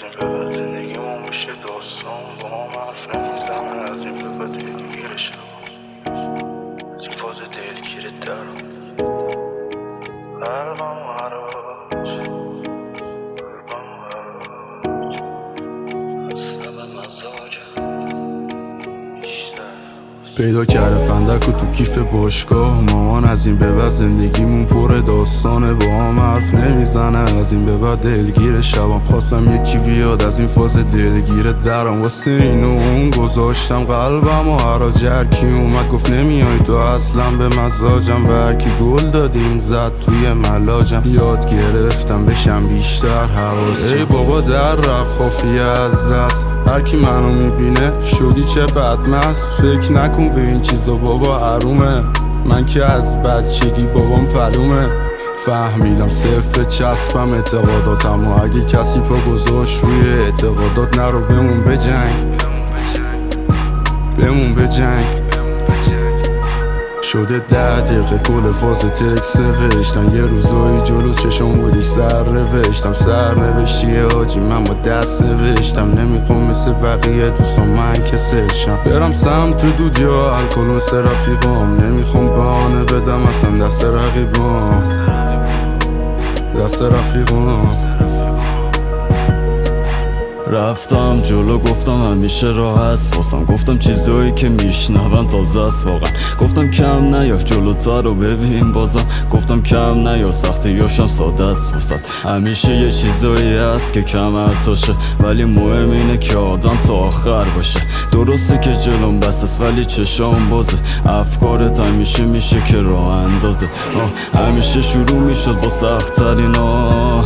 این به بعد زندگیمون میشه داستان، با هم حرف نمیزنه از این به بعد دلگیر شب، از این فاز دلگیر درم قلبم حراج اصلا به مزاجم پیدا کرده فندک و تو کیف باشگاه مامان. از این به بعد زندگیمون پر داستانه، با هم حرف نمیزنه از این به بعد دلگیر شبم. خواستم یکی بیاد از این فاز دلگیر درم، واسه این و اون گذاشتم قلبم و حراج. هرکی اومد گفت نمیای تو اصلا به مزاجم، به هرکی گل دادیم زد توی ملاجم. یاد گرفتم بشم بیشتر حواسم. ای بابا در رفت خافیه از دست، هرکی منو میبینه شدی چه بدمست. فکر نکن به این چیزا بابا حرومه، من که از بچگی بابام پلومه. فهمیدم صفر چسبم اعتقاداتم و اگه کسی پا گذاشت روی اعتقادات نرو بمون به جنگ، بمون به جنگ. شده 10 دقیقه کل فاز تکس نوشتن، یه روزایی جلوس چشم بودی سر نوشتم. سر نوشتیه آجی من با دست نوشتم، نمیخوام مثل بقیه دوستان من کسلشم. برم سمت دود یا الکل مثل رفیقام، نمیخوام بهانه بدم اصلا دست رقیبام، دست رفیقام. رفتم جلو گفتم همیشه راه هست واسم، گفتم چیزایی که میشنون تازه است واقعا. گفتم کم نیا جلوتر رو ببین بازم، گفتم کم نیا سختی یاشم ساده است واسد. همیشه یه چیزایی هست که کمر تاشه، ولی مهم اینه که آدم تا آخر باشه. درسته که جلوم بس است ولی چشام بازه، افکارت همیشه میشه که راه اندازه. همیشه شروع میشد با سخت‌ترینا،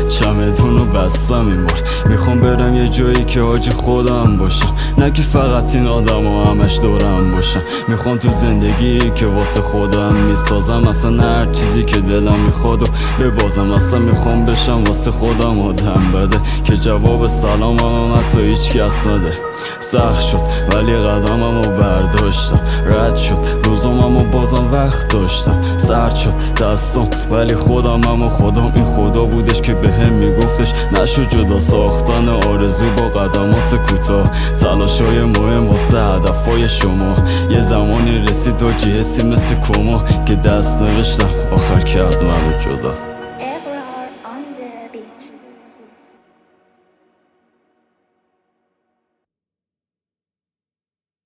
چمدونو بستم این بار میخوام برم یه جایی که حاجی خودم باشم، نه که فقط این آدم ها همش دورم باشم. میخوام تو زندگی که واسه خودم میسازم، اصلا هر چیزی که دلم میخواد و ببازم. اصلا میخوام بشم واسه خودم آدم بده که جواب سلامم حتی هیچ کس نده. سخت شد ولی قدممو برداشتم، رد شد روزاممو بازم وقت داشتم. سرد شد دستم ولی خودمم و خودم، این خدا بودش که بهم میگفتش نشو جدا ساختن آرزو با قدمات کوتاه. تلاشای مهم واسه هدفای شما، یه زمانی رسید و حسی مثل کما که دست نوشتم آخر کرد منو جدا.